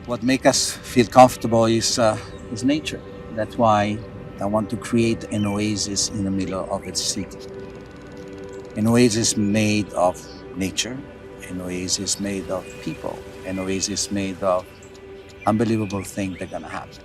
What makes us feel comfortable is nature. That's why I want to create an oasis in the middle of its city. An oasis made of nature, an oasis made of people, an oasis made of unbelievable things that are gonna happen.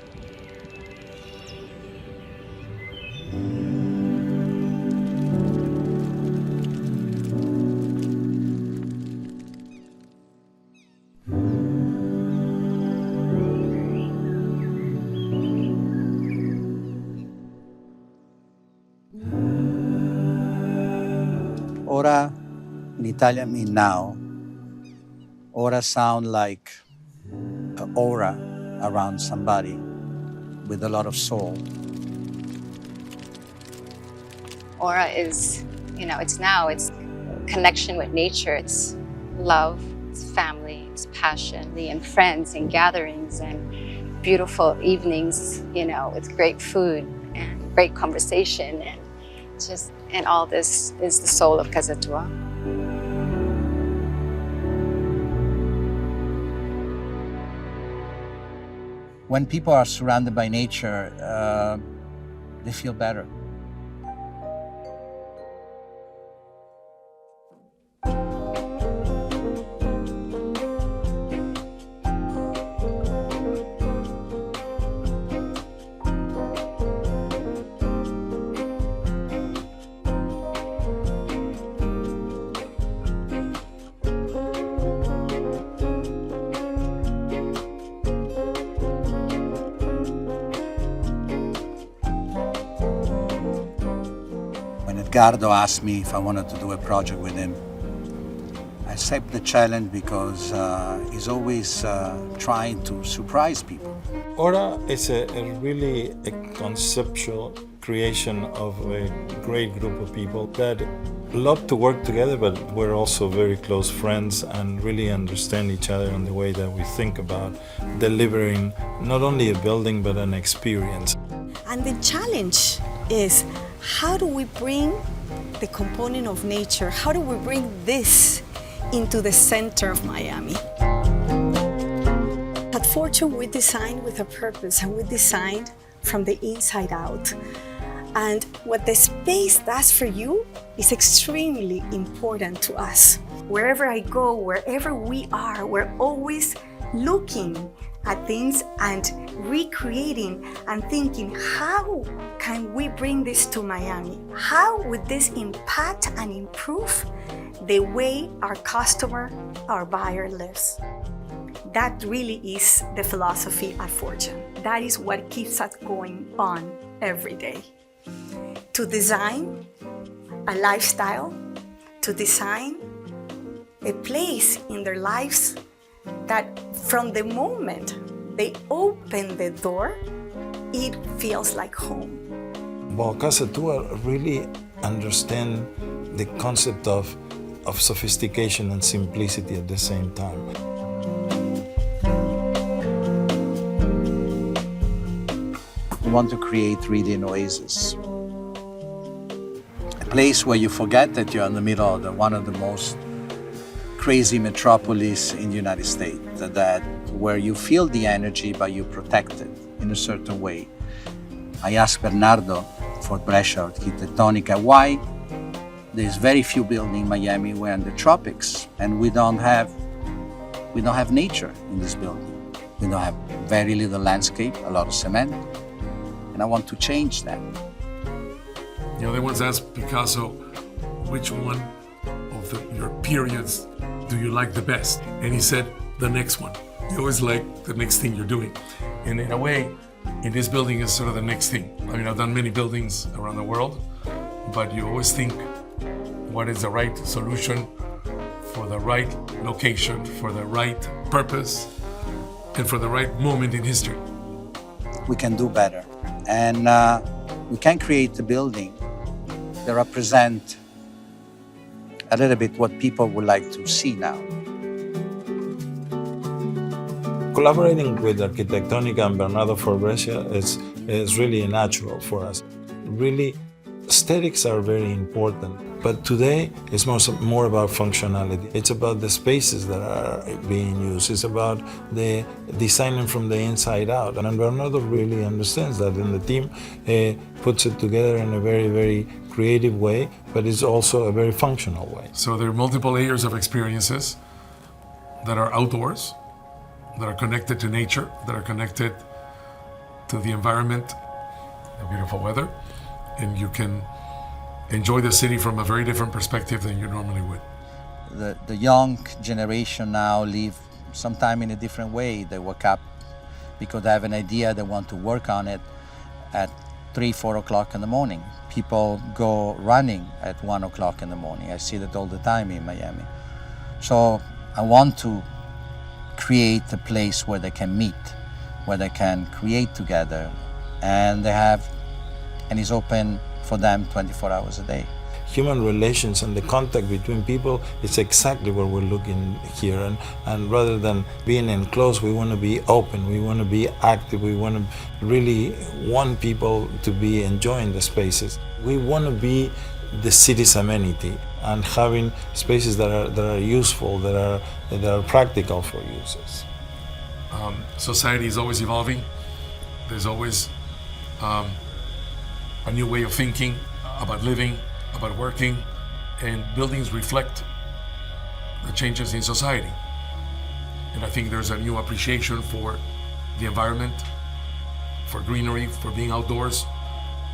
Ora in Italian means now. Ora sound like an aura around somebody with a lot of soul. ORA is, it's now, it's connection with nature, it's love, it's family, it's passion, and friends and gatherings and beautiful evenings, with great food and great conversation and all this is the soul of Casa Tua. When people are surrounded by nature, they feel better. When Edgardo asked me if I wanted to do a project with him, I accept the challenge because he's always trying to surprise people. ORA is really a conceptual creation of a great group of people that love to work together, but we're also very close friends and really understand each other in the way that we think about delivering not only a building but an experience. And the challenge is, how do we bring the component of nature, how do we bring this into the center of Miami? At Fortune, we designed with a purpose, and we designed from the inside out. And what the space does for you is extremely important to us. Wherever I go, wherever we are, we're always looking at things and recreating and thinking, how can we bring this to Miami? How would this impact and improve the way our customer, our buyer lives? That really is the philosophy at Fortune. That is what keeps us going on every day. To design a lifestyle, to design a place in their lives that from the moment they open the door, it feels like home. Well, Casa Tua really understand the concept of sophistication and simplicity at the same time. We want to create really an oasis. A place where you forget that you're in the middle of one of the most crazy metropolis in the United States, where you feel the energy but you protect it in a certain way. I asked Bernardo for Brescia Architettonica why there's very few buildings in Miami we're in the tropics and we don't have nature in this building. We don't have very little landscape, a lot of cement, and I want to change that. They once asked Picasso, which one of your periods do you like the best? And he said, the next one. You always like the next thing you're doing. And in a way, in this building is sort of the next thing. I mean, I've done many buildings around the world, but you always think what is the right solution for the right location, for the right purpose, and for the right moment in history. We can do better. And we can create a building that represent a little bit what people would like to see now. Collaborating with Architettonica and Bernardo for Brescia is really natural for us. Really Aesthetics are very important, but today it's more about functionality. It's about the spaces that are being used. It's about the designing from the inside out. And Bernardo really understands that, and the team puts it together in a very, very creative way, but it's also a very functional way. So there are multiple layers of experiences that are outdoors, that are connected to nature, that are connected to the environment, the beautiful weather, and you can enjoy the city from a very different perspective than you normally would. The young generation now live sometime in a different way. They wake up because they have an idea, they want to work on it at 3-4 o'clock in the morning. People go running at 1 o'clock in the morning. I see that all the time in Miami. So I want to create a place where they can meet, where they can create together, and it's open for them 24 hours a day. Human relations and the contact between people is exactly what we're looking here. And rather than being enclosed, we want to be open, we want to be active, we want to really want people to be enjoying the spaces. We want to be the city's amenity and having spaces that are useful, that are practical for users. Society is always evolving. There's always a new way of thinking about living, about working, and buildings reflect the changes in society. And I think there's a new appreciation for the environment, for greenery, for being outdoors.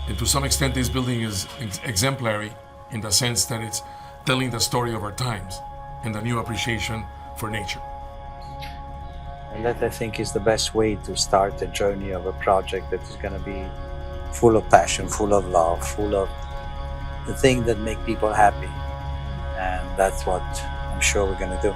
And to some extent, this building is exemplary in the sense that it's telling the story of our times and the new appreciation for nature. And that, I think, is the best way to start a journey of a project that is going to be full of passion, full of love, full of the things that make people happy. And that's what I'm sure we're going to do.